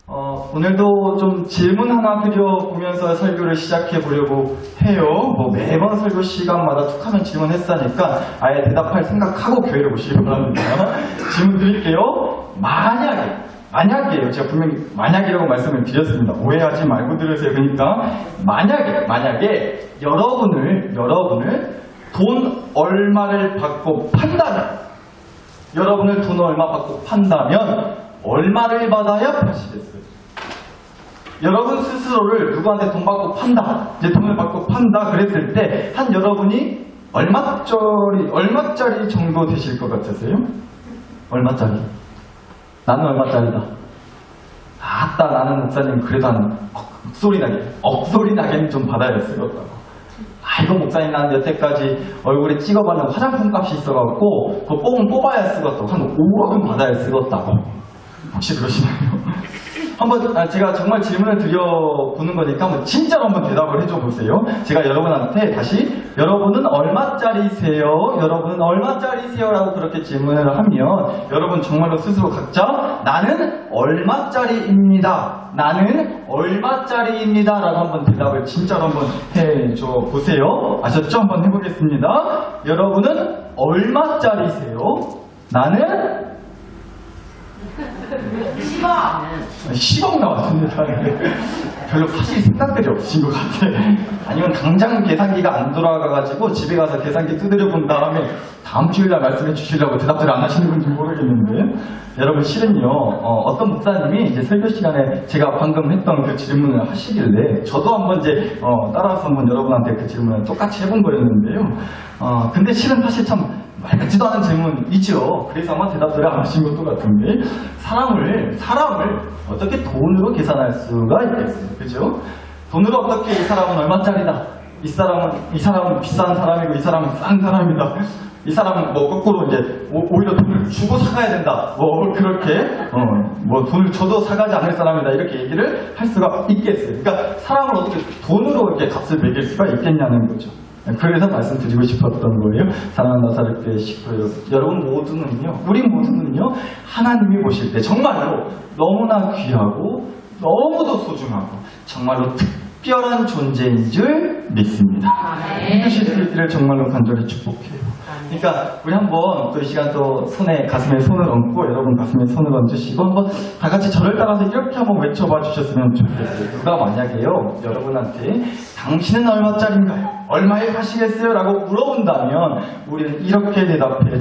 오늘도 좀 질문 하나 드려보면서 설교를 시작해 보려고 해요. 매번 설교 시간마다 툭 하면 질문했으니까 아예 대답할 생각하고 교회를 오시기 바랍니다. 질문 드릴게요. 만약에요. 제가 분명히 만약이라고 말씀을 드렸습니다. 오해하지 말고 들으세요. 그러니까 만약에 여러분을 돈 얼마를 받고 판다면 얼마를 받아야 파시겠어요? 여러분 스스로를 누구한테 돈 받고 판다, 이제 돈을 받고 판다 그랬을 때 한 여러분이 얼마짜리 정도 되실 것 같으세요? 얼마짜리? 나는 얼마짜리다. 아따, 나는 목사님 그래도 한 억소리 나게는 좀 받아야 쓰겠다고. 아이고, 목사님 나는 여태까지 얼굴에 찍어바른 화장품 값이 있어갖고 그거 뽑아야 쓰겠다고. 한 5억은 받아야 쓰겠다고. 혹시 그러시나요? 제가 정말 질문을 드려보는 거니까 진짜로 한번 대답을 해줘 보세요. 제가 여러분한테 다시 여러분은 얼마짜리세요? 라고 그렇게 질문을 하면 여러분 정말로 스스로 각자 나는 얼마짜리입니다 라고 한번 대답을 진짜로 한번 해줘 보세요. 아셨죠? 한번 해보겠습니다. 여러분은 얼마짜리세요? 나는 10억 나왔습니다. 별로 사실 생각들이 없으신 것 같아. 아니면 당장 계산기가 안 돌아가가지고 집에 가서 계산기 두드려 본 다음에 다음 주일날 말씀해 주시려고 대답을 안 하시는 건지 모르겠는데, 여러분 실은요, 어떤 목사님이 이제 설교 시간에 제가 방금 했던 그 질문을 하시길래 저도 한번 이제 따라서 한번 여러분한테 그 질문을 똑같이 해본 거였는데요. 근데 실은 사실 참 말 같지도 않은 질문이죠. 그래서 아마 대답들을 안 하신 것도 같은데, 사람을 어떻게 돈으로 계산할 수가 있겠어요? 그죠? 돈으로 어떻게 이 사람은 얼마짜리다, 이 사람은 비싼 사람이고 이 사람은 싼 사람이다, 이 사람은 거꾸로 이제 오히려 돈을 주고 사가야 된다, 그렇게 돈을 줘도 사가지 않을 사람이다, 이렇게 얘기를 할 수가 있겠어요. 그러니까 사람을 어떻게 돈으로 이렇게 값을 매길 수가 있겠냐는 거죠. 그래서 말씀드리고 싶었던 거예요. 사랑하는 나사렛교회 식구요, 우리 모두는요, 하나님이 보실 때 정말로 너무나 귀하고 너무도 소중하고 정말로 특별한 존재인 줄 믿습니다. 믿으실 수 있기를 정말로 간절히 축복해요. 그러니까 우리 한번 또 이 시간 또 가슴에 손을 얹고, 여러분 가슴에 손을 얹으시고 한번 다 같이 저를 따라서 이렇게 한번 외쳐봐 주셨으면 좋겠어요. 누가 만약에요, 여러분한테 당신은 얼마짜린가요? 얼마에 파시겠어요? 라고 물어본다면 우리는 이렇게 대답해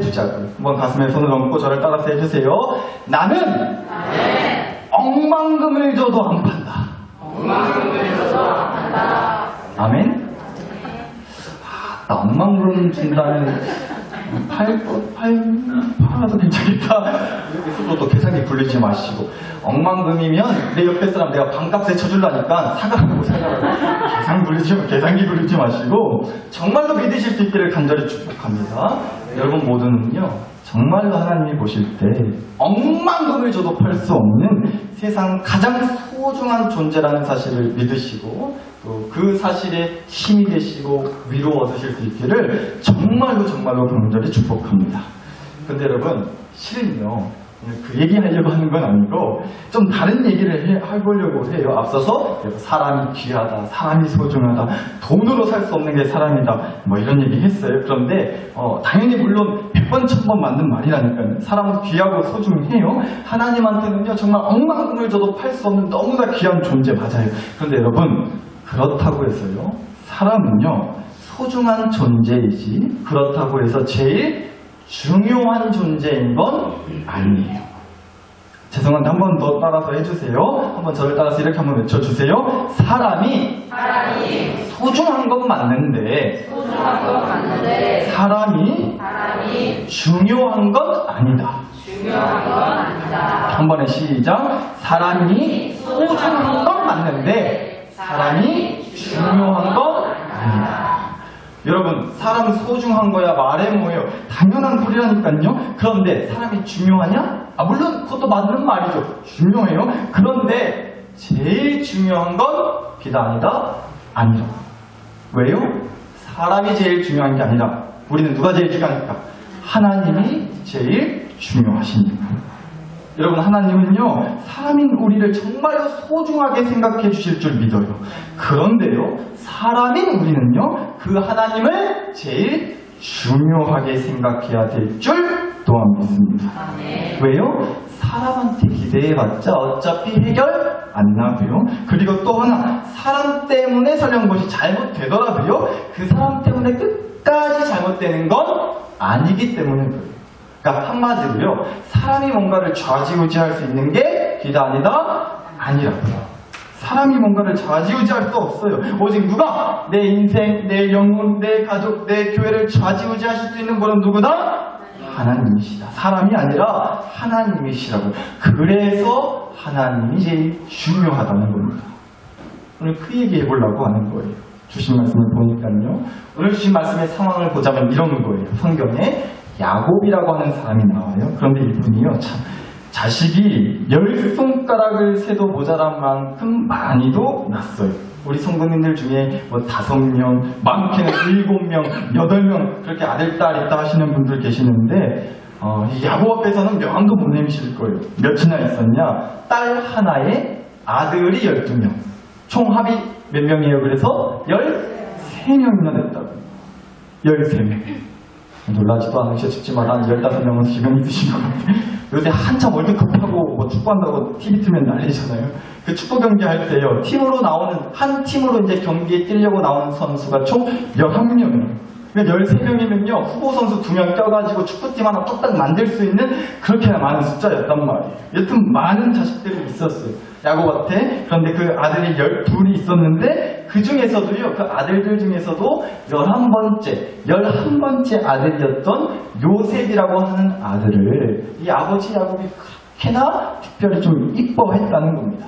주자고요. 한번 가슴에 손을 얹고 저를 따라서 해주세요. 나는 억만금을 줘도 안 판다. 아멘? 억만금 준다면 팔아도 괜찮겠다. 이렇게 스스로 계산기 굴리지 마시고, 억만금이면 내 옆에 사람 내가 반값에 쳐주려니까 사가라고. 계산기 굴리지 마시고 정말로 믿으실 수 있기를 간절히 축복합니다. 여러분 모두는요, 정말로 하나님이 보실 때 억만금을 줘도 팔 수 없는 세상 가장 소중한 존재라는 사실을 믿으시고, 또 그 사실에 힘이 되시고 위로 얻으실 수 있기를 정말로 간절히 축복합니다. 근데 여러분, 실은요, 그 얘기하려고 하는 건 아니고 좀 다른 얘기를 해보려고 해요. 앞서서 사람이 귀하다, 사람이 소중하다, 돈으로 살 수 없는 게 사람이다, 이런 얘기 했어요. 그런데 당연히 물론 100번 1000번 맞는 말이라니까요. 사람은 귀하고 소중해요. 하나님한테는요, 정말 억만금을 줘도 팔 수 없는 너무나 귀한 존재 맞아요. 그런데 여러분, 그렇다고 해서요, 사람은요 소중한 존재이지 그렇다고 해서 제일 중요한 존재인 건 아니에요. 죄송한데 한 번 더 따라서 해주세요. 한번 저를 따라서 이렇게 한번 외쳐주세요. 사람이 소중한 건 맞는데 사람이 중요한 건 아니다. 한 번에 시작. 사람이 소중한 건 맞는데 사람이 중요한 건 아니다. 여러분, 사람은 소중한 거야 말해 뭐예요? 당연한 소리라니까요. 그런데 사람이 중요하냐? 물론 그것도 맞는 말이죠. 중요해요. 그런데 제일 중요한 건 비다 아니다? 아니라. 왜요? 사람이 제일 중요한 게 아니라 우리는 누가 제일 중요하니까? 하나님이 제일 중요하시니까. 여러분, 하나님은요, 사람인 우리를 정말로 소중하게 생각해 주실 줄 믿어요. 그런데요, 사람인 우리는요, 그 하나님을 제일 중요하게 생각해야 될 줄 또한 믿습니다. 왜요? 사람한테 기대해봤자 어차피 해결 안 나고요. 그리고 또 하나, 사람 때문에 설령 것이 잘못되더라도요, 그 사람 때문에 끝까지 잘못되는 건 아니기 때문에 그래요. 그러니까 한마디로요, 사람이 뭔가를 좌지우지할 수 있는 게 기다 아니다? 아니라고요. 사람이 뭔가를 좌지우지할 수 없어요. 오직 누가 내 인생, 내 영혼, 내 가족, 내 교회를 좌지우지하실 수 있는 분은 누구다? 하나님이시다. 사람이 아니라 하나님이시라고요. 그래서 하나님이 제일 중요하다는 겁니다. 오늘 그 얘기 해보려고 하는 거예요. 주신 말씀을 보니까요. 오늘 주신 말씀의 상황을 보자면 이런 거예요. 성경에 야곱이라고 하는 사람이 나와요. 그런데 이분이요, 참 자식이 10손가락을 세도 모자란 만큼 많이도 낳았어요. 우리 성도님들 중에 뭐 5명, 많게는 7명, 8명 그렇게 아들, 딸 있다 하시는 분들 계시는데 이 야곱 앞에서는 명함도 못 내미실 거예요. 몇이나 있었냐? 딸 하나에 아들이 12명. 총 합이 몇 명이에요? 그래서 13명이나 됐다고. 13명. 놀라지도 않으셨지만 한 15명은 지금 있으신 것 같아요. 요새 한참 월드컵하고 뭐 축구한다고 TV 틀면 난리잖아요. 그 축구 경기 할 때요, 팀으로 나오는, 한 팀으로 이제 경기에 뛰려고 나오는 선수가 총 11명이에요. 그러니까 13명이면요, 후보 선수 2명 껴가지고 축구팀 하나 뚝딱 만들 수 있는 그렇게 많은 숫자였단 말이에요. 여튼 많은 자식들이 있었어요. 야곱한테. 그런데 그 아들이 12이 있었는데, 그 중에서도요, 그 아들들 중에서도 11번째 아들이었던 요셉이라고 하는 아들을 이 아버지 야곱이 그렇게나 특별히 좀 이뻐했다는 겁니다.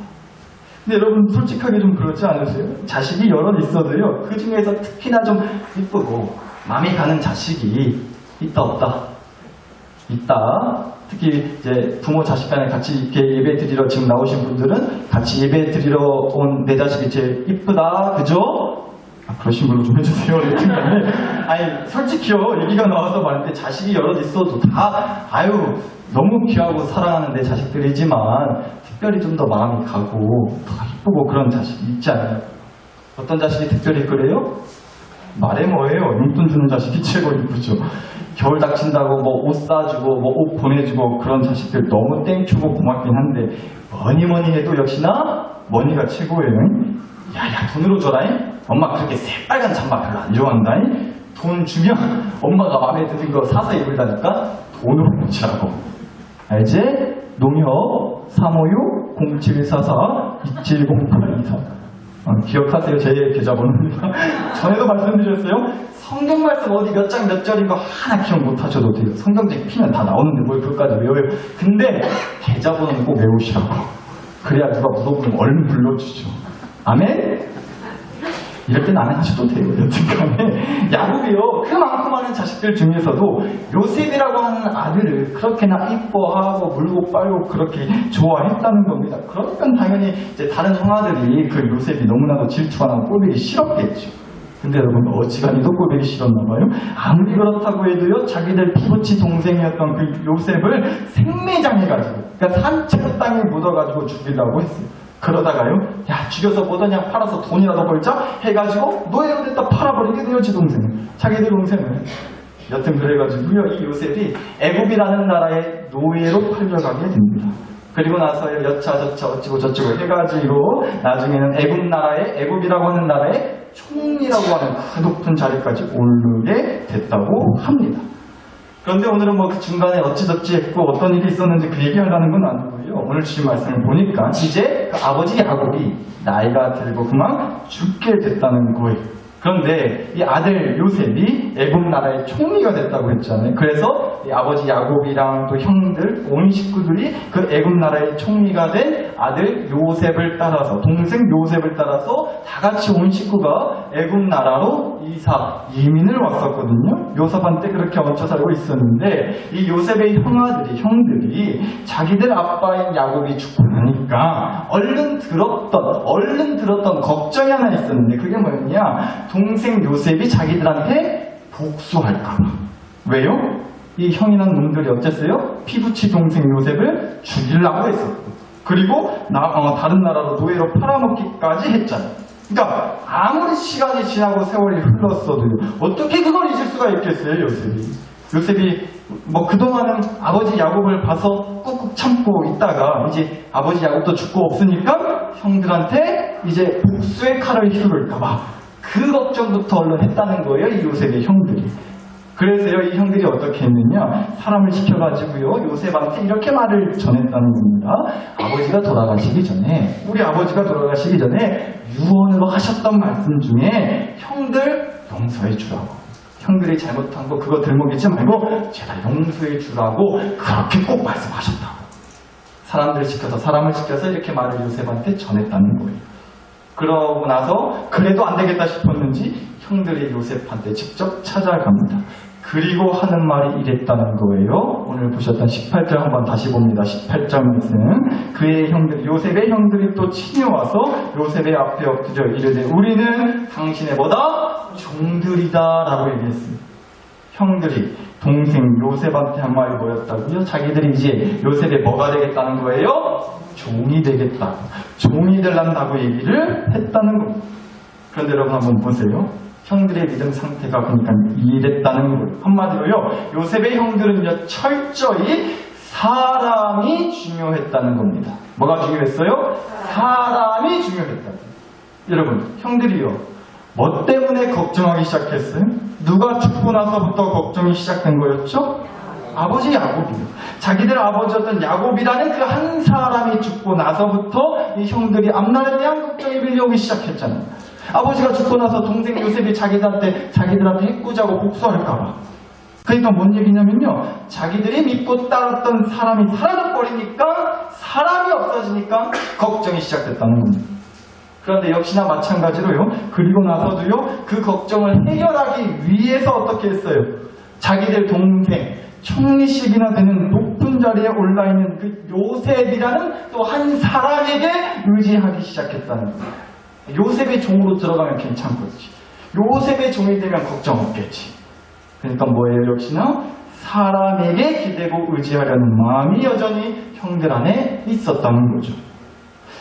근데 여러분, 솔직하게 좀 그렇지 않으세요? 자식이 여럿 있어도요, 그 중에서 특히나 좀 이쁘고 마음이 가는 자식이 있다 없다? 있다. 특히 이제 부모 자식 간에 같이 이렇게 예배 드리러 지금 나오신 분들은 같이 예배 드리러 온 내 자식이 제일 이쁘다, 그죠? 그러신 걸로 좀 해주세요. 여튼간에 아니, 솔직히요, 얘기가 나와서 말할 때 자식이 여럿 있어도 다 너무 귀하고 사랑하는 내 자식들이지만 특별히 좀 더 마음이 가고 더 이쁘고 그런 자식이 있지 않아요? 어떤 자식이 특별히 그래요? 말해 뭐예요? 용돈 주는 자식이 최고 이쁘죠. 겨울 닥친다고 뭐 옷 사주고 뭐 옷 보내주고 그런 자식들 너무 땡큐고 고맙긴 한데 뭐니 해도 역시나 머니가 최고예요. 야야, 돈으로 줘라잉? 엄마 그렇게 새빨간 잠바 별로 안 좋아한다잉? 돈 주면 엄마가 마음에 드는 거 사서 입을다니까 돈으로 묻히라고. 알지? 농협 356-0744-270824. 기억하세요. 제 계좌번호입니다. 전에도 말씀드렸어요. 성경 말씀 어디 몇 장 몇 절인 거 하나 기억 못 하셔도 돼요. 성경책 피면 다 나오는데 뭘 그것까지 외워요. 근데 계좌번호는 꼭 외우시라고. 그래야 누가 물어보면 얼른 불러주죠. 아멘? 이럴 땐 안 하셔도 돼요. 여튼간에 야곱이요, 그만큼 많은 자식들 중에서도 요셉이라고 하는 아들을 그렇게나 이뻐하고 물고 빨고 그렇게 좋아했다는 겁니다. 그러니까 당연히 이제 다른 형아들이 그 요셉이 너무나도 질투가 나고 꼴보기 싫었겠죠. 근데 여러분, 어지간히도 꼴보기 싫었나 봐요. 아무리 그렇다고 해도요, 자기들 피부치 동생이었던 그 요셉을 생매장해가지고, 그러니까 산채로 땅에 묻어가지고 죽이려고 했어요. 그러다가요, 야, 죽여서 뭐더냐, 팔아서 돈이라도 벌자 해가지고 노예로 됐다 팔아버리거든요, 지 동생을. 자기들 동생을. 여튼 그래가지고요, 이 요셉이 애굽이라는 나라의 노예로 팔려가게 됩니다. 그리고 나서요, 여차저차 어찌고 저찌고 해가지고 나중에는 애굽이라고 하는 나라의 총리라고 하는 그 높은 자리까지 오르게 됐다고 합니다. 그런데 오늘은 뭐 그 중간에 어찌저찌 했고 어떤 일이 있었는지 그 얘기하려는 건 아니고요. 오늘 주신 말씀을 보니까 이제 그 아버지 야곱이 나이가 들고 그만 죽게 됐다는 거예요. 그런데 이 아들 요셉이 애굽 나라의 총리가 됐다고 했잖아요. 그래서 이 아버지 야곱이랑 또 형들, 온 식구들이 그 애굽 나라의 총리가 된 아들 요셉을 따라서, 동생 요셉을 따라서 다 같이 온 식구가 애굽 나라로 이민을 왔었거든요. 요셉한테 그렇게 얹혀 살고 있었는데 이 요셉의 형들이 자기들 아빠인 야곱이 죽고 나니까 얼른 들었던 걱정이 하나 있었는데 그게 뭐였냐? 동생 요셉이 자기들한테 복수할까봐. 왜요? 이 형이란 놈들이 어쨌어요? 피부치 동생 요셉을 죽이려고 했었고, 그리고 다른 나라로 노예로 팔아먹기까지 했잖아요. 그러니까 아무리 시간이 지나고 세월이 흘렀어도요, 어떻게 그걸 잊을 수가 있겠어요, 요셉이 뭐 그동안은 아버지 야곱을 봐서 꾹꾹 참고 있다가 이제 아버지 야곱도 죽고 없으니까 형들한테 이제 복수의 칼을 휘두를까봐 그 걱정부터 얼른 했다는 거예요, 이 요셉의 형들이. 그래서요, 이 형들이 어떻게 했느냐, 사람을 시켜가지고요, 요셉한테 이렇게 말을 전했다는 겁니다. 아버지가 돌아가시기 전에, 우리 아버지가 돌아가시기 전에 유언으로 하셨던 말씀 중에 형들 용서해 주라고, 형들이 잘못한 거 그거 들먹이지 말고 제발 용서해 주라고 그렇게 꼭 말씀하셨다고. 사람을 시켜서 이렇게 말을 요셉한테 전했다는 거예요. 그러고 나서 그래도 안 되겠다 싶었는지 형들이 요셉한테 직접 찾아갑니다. 그리고 하는 말이 이랬다는 거예요. 오늘 보셨던 18절 한번 다시 봅니다. 18절 말씀. 그의 형들, 요셉의 형들이 또 친히 와서 요셉의 앞에 엎드려 이르되 우리는 당신의 뭐다? 종들이다 라고 얘기했습니다. 형들이 동생 요셉한테 한 말이 뭐였다고요? 자기들이 이제 요셉의 뭐가 되겠다는 거예요? 종이 되겠다고, 종이 되란다고 얘기를 했다는 겁니다. 그런데 여러분 한번 보세요. 형들의 믿음 상태가 그러니까 이랬다는 거예요. 한마디로요, 요셉의 형들은요, 철저히 사람이 중요했다는 겁니다. 뭐가 중요했어요? 사람이 중요했다. 여러분, 형들이요, 뭐 때문에 걱정하기 시작했어요? 누가 죽고 나서부터 걱정이 시작된 거였죠? 아버지 야곱이요. 자기들 아버지였던 야곱이라는 그 한 사람이 죽고 나서부터 이 형들이 앞날에 대한 걱정이 밀려오기 시작했잖아요. 아버지가 죽고 나서 동생 요셉이 자기들한테 해꾸자고 복수할까봐. 그러니까 뭔 얘기냐면요, 자기들이 믿고 따랐던 사람이 사라져버리니까, 사람이 없어지니까 걱정이 시작됐다는 겁니다. 그런데 역시나 마찬가지로요, 그리고 나서도요, 그 걱정을 해결하기 위해서 어떻게 했어요? 자기들 동생 총리씩이나 되는 높은 자리에 올라있는 그 요셉이라는 또 한 사람에게 의지하기 시작했다는 거예요. 요셉의 종으로 들어가면 괜찮겠지, 요셉의 종이 되면 걱정 없겠지. 그러니까 뭐예요? 역시나 사람에게 기대고 의지하려는 마음이 여전히 형들 안에 있었다는 거죠.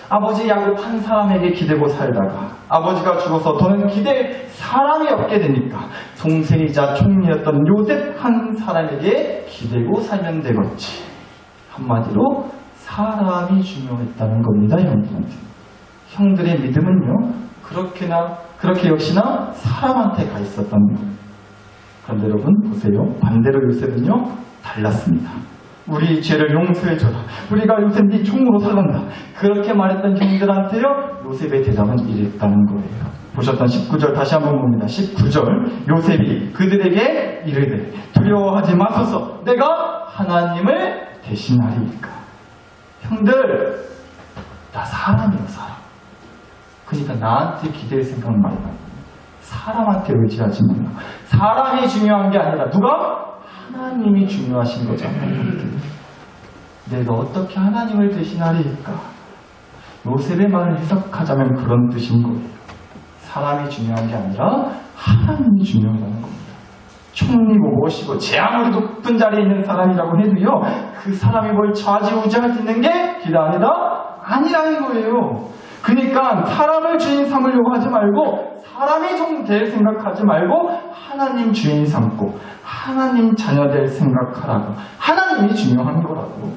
아버지 야곱 한 사람에게 기대고 살다가 아버지가 죽어서 더는 기댈 사람이 없게 되니까 동생이자 총리였던 요셉 한 사람에게 기대고 살면 되겠지. 한마디로 사람이 중요했다는 겁니다, 형들한테. 형들의 믿음은요, 그렇게 역시나 사람한테 가 있었다는 거예요. 그런데 여러분 보세요, 반대로 요셉은요, 달랐습니다. 우리 죄를 용서해줘라, 우리가 요셉 네 총으로 살란다, 그렇게 말했던 형들한테요, 요셉의 대답은 이랬다는 거예요. 보셨던 19절 다시 한번 봅니다. 19절. 요셉이 그들에게 이르되 두려워하지 마소서, 내가 하나님을 대신하리이까. 형들, 나 사람이에요, 사람. 그러니까 나한테 기댈 생각은 말이야. 사람한테 의지하지 말라. 사람이 중요한 게 아니라 누가? 하나님이 중요하신 거잖아요. 내가 어떻게 하나님을 대신하리까? 요셉의 말을 해석하자면 그런 뜻인 거예요. 사람이 중요한 게 아니라 하나님이 중요하다는 겁니다. 총리고 무엇이고 제 아무리 높은 자리에 있는 사람이라고 해도요, 그 사람이 뭘 좌지우지할 수 있는 게 기다 아니라는 거예요. 그러니까 사람을 주인 삼으려고 하지 말고, 사람이 좀 될 생각하지 말고 하나님 주인 삼고 하나님 자녀 될 생각하라고. 하나님이 중요한 거라고.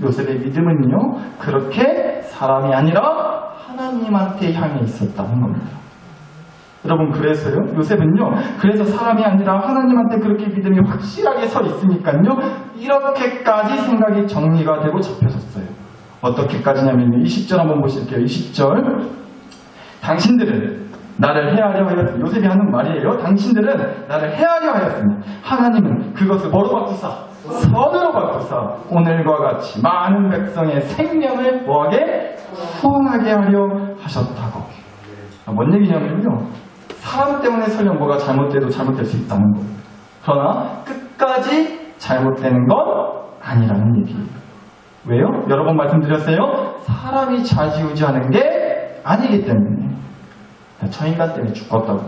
요셉의 믿음은요, 그렇게 사람이 아니라 하나님한테 향해 있었다는 겁니다. 여러분, 그래서요, 요셉은요, 그래서 사람이 아니라 하나님한테 그렇게 믿음이 확실하게 서 있으니까요, 이렇게까지 생각이 정리가 되고 잡혀졌어요. 어떻게까지냐면요, 20절 한번 보실게요. 20절. 당신들은 나를 해하려 하였으니, 요셉이 하는 말이에요. 당신들은 나를 해하려 하였으니 하나님은 그것을 뭐로 바꾸사? 선으로 바꾸사 오늘과 같이 많은 백성의 생명을 뭐하게? 후원하게 하려 하셨다고. 뭔 얘기냐면요, 사람 때문에 설령 뭐가 잘못돼도 잘못될 수 있다는 거예요. 그러나 끝까지 잘못되는 건 아니라는 얘기예요. 왜요? 여러 번 말씀드렸어요. 사람이 좌지우지하는 게 아니기 때문에. 저 인간 때문에 죽었다고,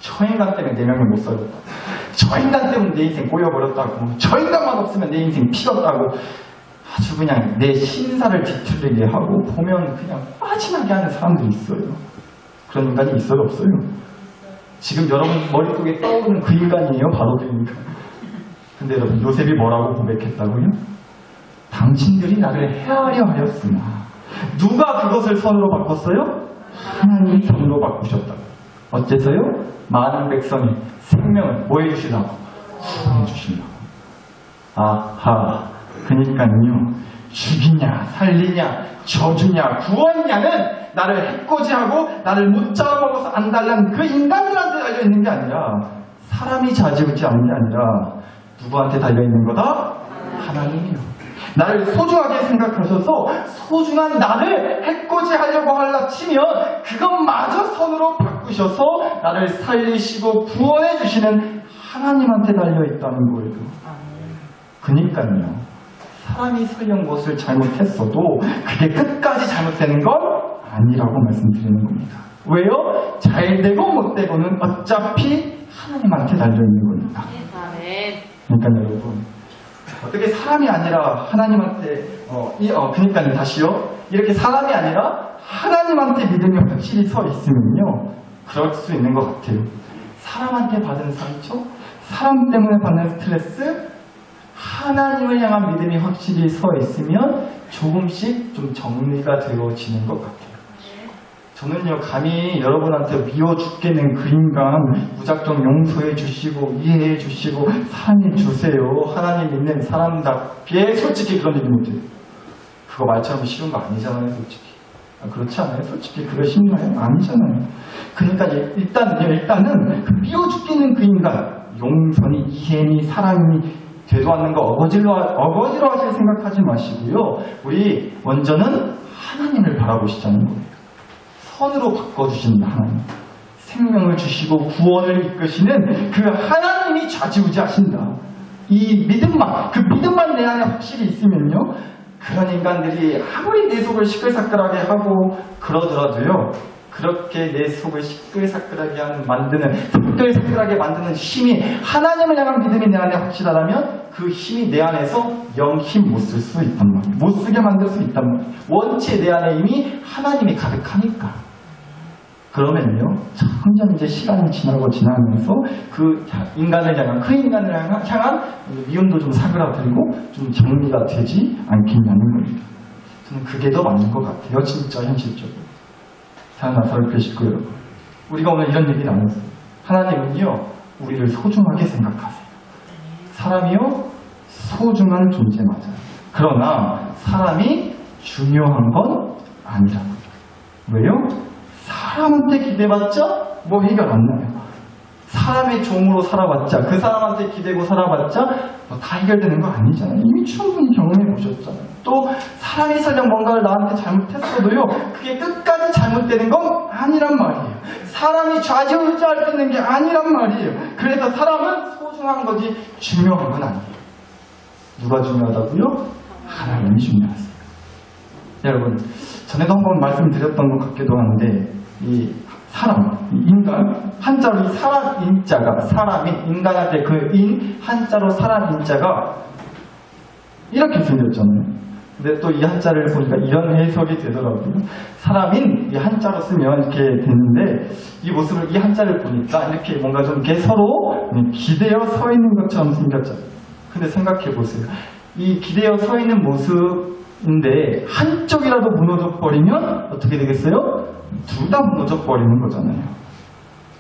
저 인간 때문에 4명이 못 살았다고, 저 인간 때문에 내 인생 꼬여버렸다고, 저 인간만 없으면 내 인생 피었다고, 아주 그냥 내 신사를 뒤틀리게 하고 보면 그냥 빠지나게 하는 사람들이 있어요. 그런 인간이 있어요, 없어요? 지금 여러분 머릿속에 떠오르는 그 인간이에요, 바로 그 인간. 근데 여러분, 요셉이 뭐라고 고백했다고요? 당신들이 나를 헤아려 하였으나 누가 그것을 선으로 바꿨어요? 하나님이 선으로 바꾸셨다고. 어째서요? 많은 백성의 생명을 뭐 해주시라고? 구원해 주시려고. 아하, 그러니까요, 죽이냐 살리냐 저주냐 구원냐는 나를 해코지하고 나를 못 잡아먹어서 안달난 그 인간들한테 달려있는 게 아니라, 사람이 좌지우지 않는 게 아니라 누구한테 달려있는 거다? 하나님이요. 나를 소중하게 생각하셔서 소중한 나를 해코지하려고 하려 치면 그것마저 선으로 바꾸셔서 나를 살리시고 구원해 주시는 하나님한테 달려있다는 거예요. 그러니까요, 사람이 설령 무엇을 잘못했어도 그게 끝까지 잘못되는 건 아니라고 말씀드리는 겁니다. 왜요? 잘되고 못되고는 어차피 하나님한테 달려있는 겁니다. 그러니까 여러분, 어떻게 사람이 아니라 하나님한테 그러니까 다시요, 이렇게 사람이 아니라 하나님한테 믿음이 확실히 서 있으면요, 그럴 수 있는 것 같아요. 사람한테 받은 상처, 사람 때문에 받는 스트레스, 하나님을 향한 믿음이 확실히 서 있으면 조금씩 좀 정리가 되어지는 것 같아요. 저는요, 감히 여러분한테 미워 죽겠는 그 인간 무작정 용서해 주시고 이해해 주시고 사랑해 주세요, 하나님 믿는 사람답게 솔직히 그런 얘기 못해요. 그거 말처럼 쉬운 거 아니잖아요, 솔직히. 그렇지 않아요? 솔직히 그거 쉽나요? 아니잖아요. 그러니까 일단은 그 미워 죽겠는 그 인간, 용서니 이해니 사랑이 되도 않는 거 어거지로 하실 생각하지 마시고요, 우리 먼저는 하나님을 바라보시자는 거예요. 선으로 바꿔주시는 하나님, 생명을 주시고 구원을 이끄시는 그 하나님이 좌지우지하신다. 이 믿음만, 그 믿음만 내 안에 확실히 있으면요, 그런 인간들이 아무리 내 속을 시끌사끌하게 하고 그러더라도요, 그렇게 내 속을 시끌사끌하게 만드는 힘이, 하나님을 향한 믿음이 내 안에 확실하다면 그 힘이 내 안에서 영 힘 못 쓸 수 있단 말이에요. 못 쓰게 만들 수 있단 말이에요. 원체 내 안에 이미 하나님이 가득하니까. 그러면요, 점점 이제 시간이 지나면서 그 인간을 향한 미움도 좀 사그라들고 좀 정리가 되지 않겠냐는 겁니다. 저는 그게 더 맞는 것 같아요, 진짜 현실적으로. 사랑하는 나사렛교회 식구 여러분, 우리가 오늘 이런 얘기 나눴어요. 하나님은요, 우리를 소중하게 생각하세요. 사람이요, 소중한 존재 맞아요. 그러나 사람이 중요한 건 아니라고. 왜요? 사람한테 기대봤자 뭐 해결 안 나요. 사람의 종으로 살아봤자, 그 사람한테 기대고 살아봤자 뭐 다 해결되는 거 아니잖아요. 이미 충분히 경험해 보셨잖아요. 또 사람이 설령 뭔가를 나한테 잘못했어도요, 그게 끝까지 잘못되는 건 아니란 말이에요. 사람이 좌지우지할 수 있는 게 아니란 말이에요. 그래서 사람은 소중한 거지 중요한 건 아니에요. 누가 중요하다고요? 하나님이 중요하세요. 여러분, 전에도 한번 말씀드렸던 것 같기도 한데, 이 사람, 인간, 한자로 이 사람 인자가, 사람인, 인간한테 그 한자로 사람 인자가 이렇게 생겼잖아요. 근데 또 이 한자를 보니까 이런 해석이 되더라고요. 사람인 이 한자로 쓰면 이렇게 되는데, 이 모습을, 이 한자를 보니까 이렇게 뭔가 좀 이렇게 서로 기대어 서 있는 것처럼 생겼잖아요. 근데 생각해 보세요. 이 기대어 서 있는 모습인데 한쪽이라도 무너져버리면 어떻게 되겠어요? 둘 다 무너져버리는 거잖아요.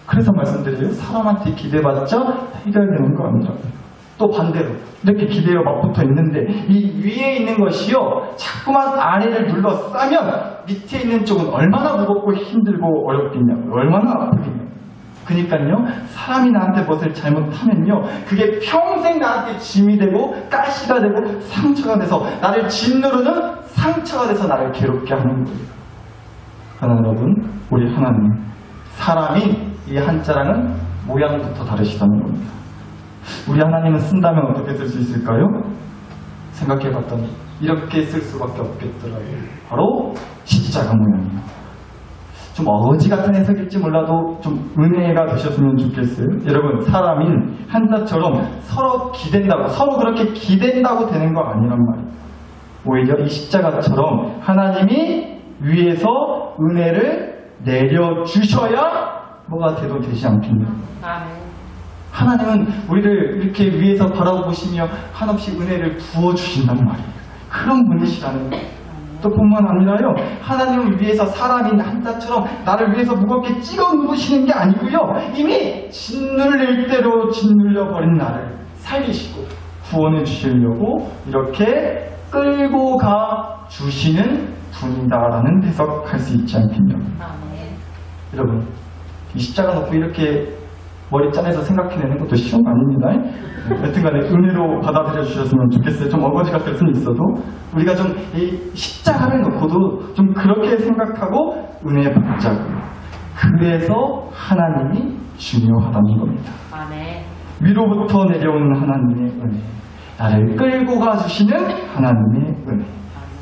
그래서 말씀드려요. 사람한테 기대봤자 해결되는 거 아니라고요. 또 반대로 이렇게 기대어 맞붙어 있는데 이 위에 있는 것이요, 자꾸만 아래를 둘러싸면 밑에 있는 쪽은 얼마나 무겁고 힘들고 어렵겠냐고요. 얼마나 아프겠냐고요. 그러니까요, 사람이 나한테 무엇을 잘못하면요, 그게 평생 나한테 짐이 되고 가시가 되고 상처가 돼서 나를 짓누르는 상처가 돼서 나를 괴롭게 하는 거예요. 그러나 여러분, 우리 하나님, 사람이 이 한자랑은 모양부터 다르시다는 겁니다. 우리 하나님은 쓴다면 어떻게 쓸 수 있을까요? 생각해봤더니 이렇게 쓸 수밖에 없겠더라고요. 바로 십자가 모양이에요. 좀 어거지 같은 해석일지 몰라도 좀 은혜가 되셨으면 좋겠어요. 여러분, 사람인 한자처럼 서로 기댄다고, 서로 그렇게 기댄다고 되는 거 아니란 말이에요. 오히려 이 십자가처럼 하나님이 위에서 은혜를 내려주셔야 뭐가 돼도 되지 않겠냐. 하나님은 우리를 이렇게 위에서 바라보시며 한없이 은혜를 부어주신단 말이에요. 그런 분이시라는 거예요. 또 뿐만 아니라요, 하나님을 위해서 사람인 한자처럼 나를 위해서 무겁게 찍어 누르시는 게 아니고요, 이미 짓눌릴 대로 짓눌려버린 나를 살리시고 구원해 주시려고 이렇게 끌고 가 주시는 분이다라는 해석할 수 있지 않겠냐. 여러분, 이 십자가 놓고 이렇게 머리 짜내서 생각해내는 것도 쉬운 거 아닙니다. 여튼간에 은혜로 받아들여 주셨으면 좋겠어요. 좀 어거지가 될 수는 있어도 우리가 좀 이 십자가를 놓고도 좀 그렇게 생각하고 은혜 받자고요. 그래서 하나님이 중요하다는 겁니다. 위로부터 내려오는 하나님의 은혜, 나를 끌고 가주시는 하나님의 은혜,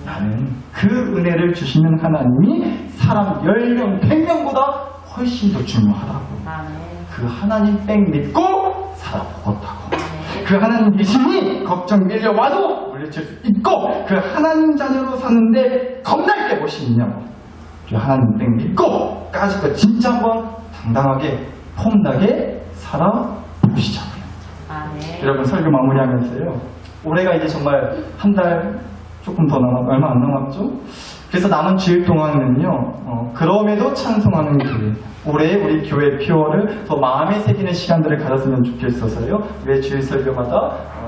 나는 그 은혜를 주시는 하나님이 사람 10명, 100명보다 훨씬 더 중요하다고. 그 하나님 뺑 믿고 살아보겠다고. 그 하나님 믿음이 걱정 밀려와도 물리칠 수 있고, 그 하나님 자녀로 사는데 겁날 게 무엇이 있냐고. 그 하나님 뺑 믿고 까짓 진짜 한번 당당하게 폼나게 살아보시자고요. 여러분, 설교 마무리하면서요, 올해가 이제 정말 한 달 조금 더 얼마 안 남았죠? 그래서 남은 주일 동안은요, 그럼에도 찬송하는 교회, 올해 우리 교회 피어를 더 마음에 새기는 시간들을 가졌으면 좋겠어서요, 매 주일 설교마다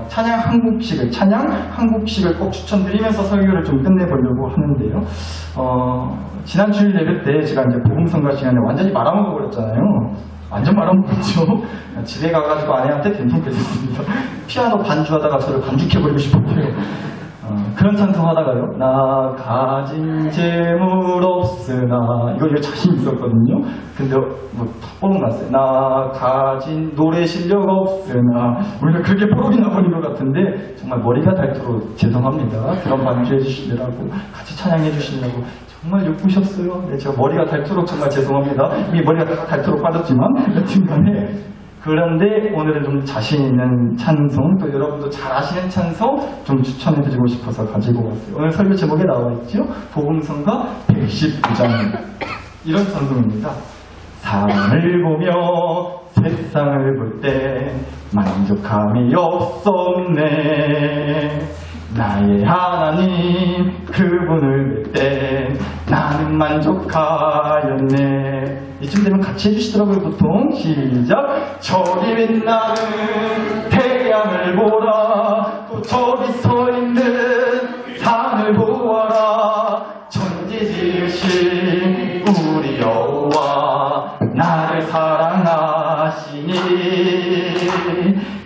찬양 한국식을 꼭 추천드리면서 설교를 좀 끝내보려고 하는데요. 지난 주일 예배 때 제가 이제 복음성가 시간에 완전히 말아먹어버렸잖아요. 완전 말아먹었죠. 집에 가가지고 아내한테 된통 뺏었습니다. 피아노 반주하다가 저를 반죽해버리고 싶었대요. 그런 찬송하다가요, 나 가진 재물 없으나, 이거 자신 있었거든요. 근데 다 뽀록 났어요. 나 가진 노래 실력 없으나, 우리가 그렇게 뽀록이 나버린 것 같은데 정말 머리가 닳도록 죄송합니다. 그런 반주 해주시느라고, 같이 찬양해 주시느라고 정말 예쁘셨어요. 네, 제가 머리가 닳도록 정말 죄송합니다. 이미 머리가 닳도록 빠졌지만 여튼간에, 그런데 오늘은 좀 자신 있는 찬송, 또 여러분도 잘 아시는 찬송 좀 추천해드리고 싶어서 가지고 왔어요. 오늘 설교 제목에 나와 있죠? 복음성가 119장. 이런 찬송입니다. 사람을 보며 세상을 볼 때 만족함이 없었네. 나의 하나님 그분을 뵐 때 나는 만족하였네. 이쯤 되면 같이 해주시더라고요. 보통 시작. 저기 빛나는 태양을 보라, 또 저기 서 있는 산을 보아라. 천지 지으신 우리 여호와 나를 사랑하시니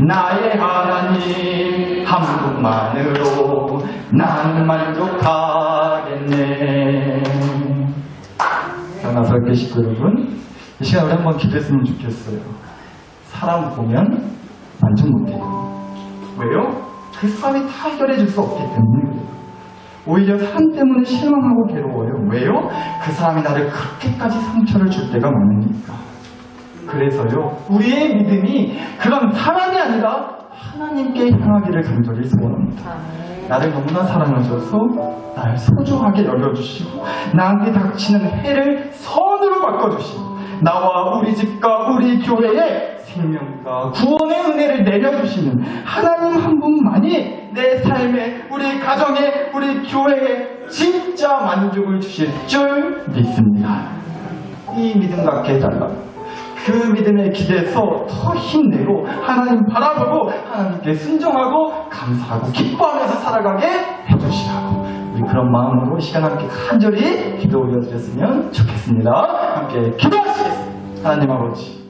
나의 하나님 한 분만으로 나는 만족하겠네. 나서게 식구 여러분, 이 시간 우리 한번 기도했으면 좋겠어요. 사람 보면 만족 못해요. 왜요? 그 사람이 다 해결해 줄 수 없기 때문에 그래요. 오히려 사람 때문에 실망하고 괴로워요. 왜요? 그 사람이 나를 그렇게까지 상처를 줄 때가 많으니까. 그래서요, 우리의 믿음이 그런 사람이 아니라 하나님께 향하기를 간절히 소원합니다. 나를 너무나 사랑하셔서 나를 소중하게 여겨주시고 나에게 닥치는 해를 선으로 바꿔주시고 나와 우리 집과 우리 교회에 생명과 구원의 은혜를 내려주시는 하나님 한 분만이 내 삶에, 우리 가정에, 우리 교회에 진짜 만족을 주실 줄 믿습니다. 이 믿음 갖게 해달라고. 그 믿음에 기대서 더 힘내고 하나님 바라보고 하나님께 순종하고 감사하고 기뻐하면서 살아가게 해주시라고, 우리 그런 마음으로 이 시간 함께 간절히 기도 올려드렸으면 좋겠습니다. 함께 기도하시겠습니다. 하나님 아버지,